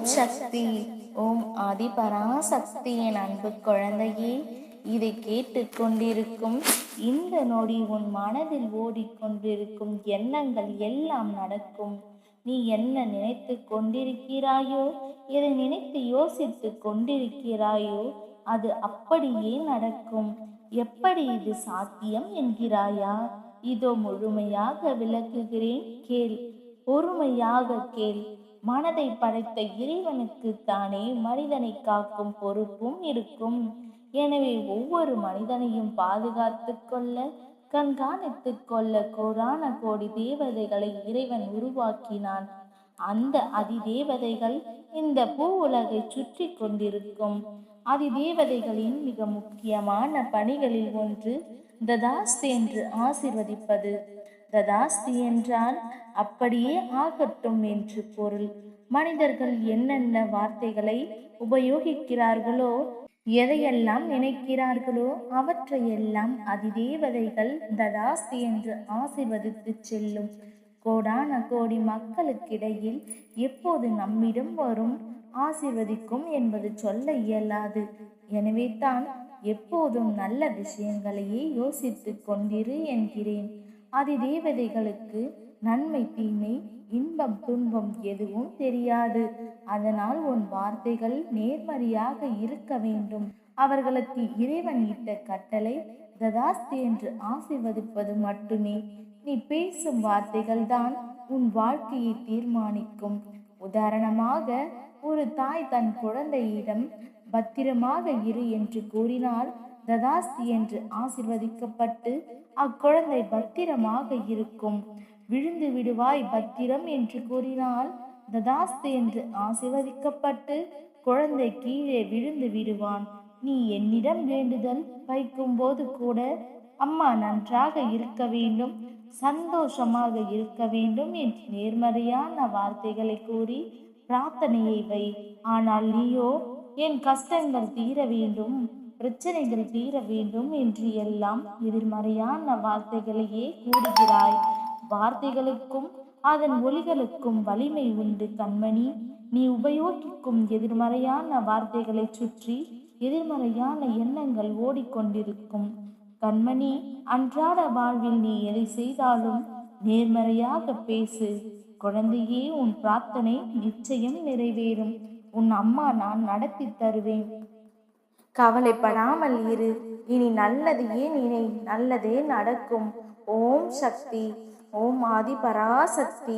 சக்தி. ஓம் ஆதி பராசக்தி. என் அன்பு குழந்தையே, இதை கேட்டு கொண்டிருக்கும் இந்த நொடி உன் மனதில் ஓடிக்கொண்டிருக்கும் எண்ணங்கள் எல்லாம் நடக்கும். நீ என்ன நினைத்து கொண்டிருக்கிறாயோ, எதை நினைத்து யோசித்து கொண்டிருக்கிறாயோ, அது அப்படியே நடக்கும். எப்படி இது சாத்தியம் என்கிறாயா? இதோ முழுமையாக விளக்குகிறேன், கேள். பொறுமையாக கேள். மனதை படைத்த இறைவனுக்கு தானே மனிதனை காக்கும் பொறுப்பும் இருக்கும். எனவே ஒவ்வொரு மனிதனையும் பாதுகாத்து கொள்ள, கண்காணித்து கொள்ள கோடான கோடி தேவதைகளை இறைவன் உருவாக்கினான். அந்த அதிதேவதைகள் இந்த பூ உலகை சுற்றி கொண்டிருக்கும். அதிதேவதைகளின் மிக முக்கியமான பணிகளில் ஒன்று ததாஸ்து என்று ஆசிர்வதிப்பது. ததாஸ்து என்றால் அப்படியே ஆகட்டும் என்று பொருள். மனிதர்கள் என்னென்ன வார்த்தைகளை உபயோகிக்கிறார்களோ, எதையெல்லாம் நினைக்கிறார்களோ, அவற்றையெல்லாம் அதிதேவதைகள் ததாஸ்து என்று ஆசிர்வதித்து செல்லும். கோடான கோடி மக்களுக்கிடையில் எப்போது நம்மிடம் வரும் ஆசிர்வதிக்கும் என்பது சொல்ல இயலாது. எனவே தான் எப்போதும் நல்ல விஷயங்களையே யோசித்து கொண்டிரு என்கிறேன். அதிதேவதைகளுக்கு நன்மை தீமை இன்பம் துன்பம் எதுவும் தெரியாது. அதனால் உன் வார்த்தைகள் நேர்மறையாக இருக்க வேண்டும். அவர்களுக்கு இறைவன் இட்ட கட்டளை ததாஸ்து என்று ஆசீர்வதிப்பது மட்டுமே. நீ பேசும் வார்த்தைகள் தான் உன் வாழ்க்கையை தீர்மானிக்கும். உதாரணமாக, ஒரு தாய் தன் குழந்தையிடம் பத்திரமாக இரு என்று கூறினால் ததாஸ்து என்று ஆசிர்வதிக்கப்பட்டு அக்குழந்தை பத்திரமாக இருக்கும். விழுந்து விடுவாய் பத்திரம் என்று கூறினால் ததாஸ்து என்று ஆசிர்வதிக்கப்பட்டு குழந்தை கீழே விழுந்து விடுவான். நீ என்னிடம் வேண்டுதல் வைக்கும் போது கூட, அம்மா நன்றாக இருக்க வேண்டும், சந்தோஷமாக இருக்க வேண்டும் என்று நேர்மறையான வார்த்தைகளை கூறி பிரார்த்தனையை வை. ஆனால் நீயோ என் கஷ்டங்கள் தீர வேண்டும், பிரச்சனைகள் தீர வேண்டும் என்று எல்லாம் எதிர்மறையான வார்த்தைகளையே கூறுகிறாய். வார்த்தைகளுக்கும் அதன் ஒலிகளுக்கும் வலிமை உண்டு கண்மணி. நீ உபயோகிக்கும் எதிர்மறையான வார்த்தைகளை சுற்றி எதிர்மறையான எண்ணங்கள் ஓடிக்கொண்டிருக்கும் கண்மணி. அன்றாட வாழ்வில் நீ எதை செய்தாலும் நேர்மறையாக பேசு குழந்தையே. உன் பிரார்த்தனை நிச்சயம் நிறைவேறும். உன் அம்மா நான் நடத்தி தருவேன். கவலைப்படாமல் இரு. இனி நல்லதையே நினை, நல்லதே நடக்கும். ஓம் சக்தி. ஓம் ஆதி பராசக்தி.